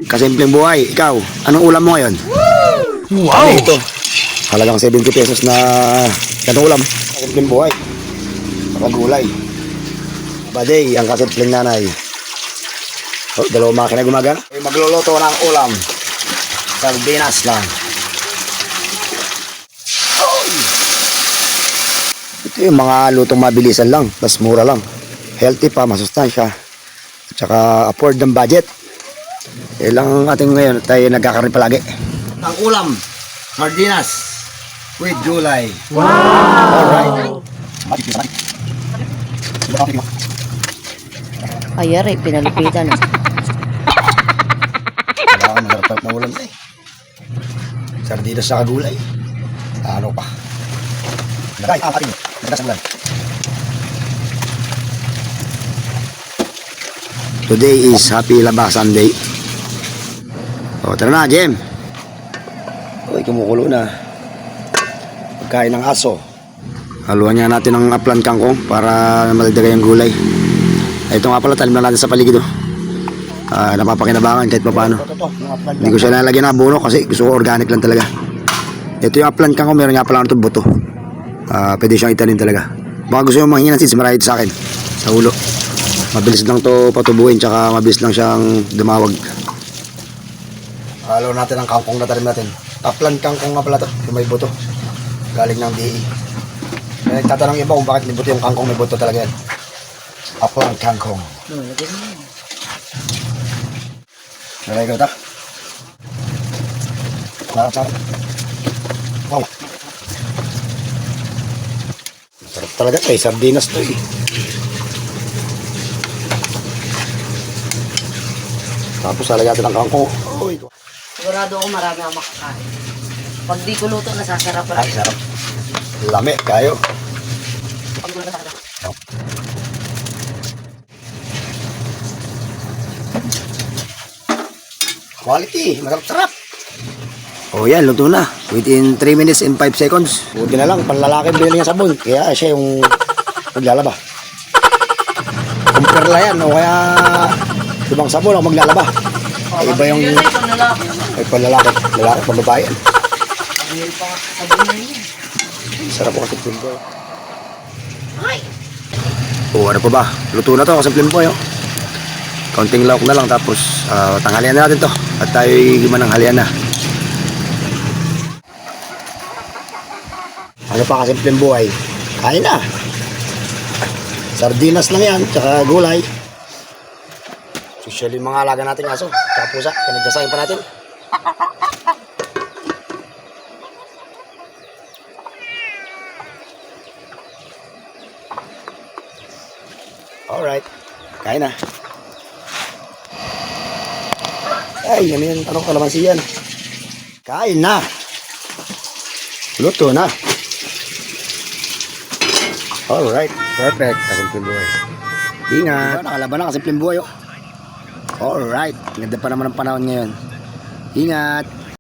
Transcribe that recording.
Kasimpleng buhay. Ikaw, anong ulam mo ngayon? Wow! Ito. Halagang 70 pesos na ganong ulam. Kasimpleng buhay. Pagulay. Baday, ang kasimpleng nanay. Oh, dalawang makina gumagana. Magluluto ng ulam. Sardinas lang. Ito yung mga lutong mabilisan lang. Mas mura lang. Healthy pa, masustansya. At saka afford ng budget. Ilang ating ngayon tayo nagkakarni palagi. Ang ulam, sardinas with gulay. Wow! Alright. Ayari, pinalupitan. Kailangan masarap na ulam eh. Sardinas sa gulay. Ano pa? Nagay, ating. Nagdas ang ulam. Today is Happy Laba Sunday. O, tara na, Jem. Uy, kumukulo na. Pagkain ng aso. Haluan niya natin ng aplan kangkong para malagdagan yung gulay. Ito nga pala, talim na natin sa paligid. Napapakinabangan kahit pa paano. Hindi ko siya nalagyan ng abono kasi gusto ko organic lang talaga. Ito yung aplan kangkong, meron nga pala ito buto. Pwede siyang itanim talaga. Baka gusto yung manghingi ng seeds, marahit sa akin. Sa ulo. Mabilis lang to patubuhin, tsaka mabilis lang siyang dumawag. Halo natin ang kangkong na talim natin. Aplan kangkong nga pala to, yung may buto. Galing ng DE. May nagtatanong iba kung bakit may buto yung kangkong, may buto talaga yan. Aplan kangkong. Nalay ko ito. Sarap. Wow. Sarap talaga eh, sardinas to eh. Tapos halagyan natin ang kangkong. Uy. Sigurado ako marami ang makakain. Pag di ko luto, nasasarap Ay, sarap. Lami, kayo. Pag di ko nasasarap. Quality, masarap-sarap. Oh yan, luto na. Within 3 minutes and 5 seconds. Buti na lang, panlalaki bilhin niya sabon. Kaya siya yung maglalaba. Kumperla yan, o kaya ibang sabon ako maglalaba. Ay, iba yung... Ay, panlalaki. Lalaki, pambabae yan. Sarap po kasi plimpo. Oh, ano pa ba? Luto na to kasi plimpo yun. Konting lauk na lang tapos tanghalian na natin to. At tayo'y gimanang halian na. Ano pa kasimpleng buhay? Kain na. Sardinas lang yan, tsaka gulay. Usually mga alaga natin aso, tsaka pusa, pinagdasahin pa natin. Alright, kain na. Ay, yan yan, anong kalamansi yan? Kain na. Luto na. Alright, perfect. Kasimpleng buhay. Ingat. Nakalaban na kasimpleng buhay. Oh. Alright, ganda pa naman ang panahon ngayon. Ingat.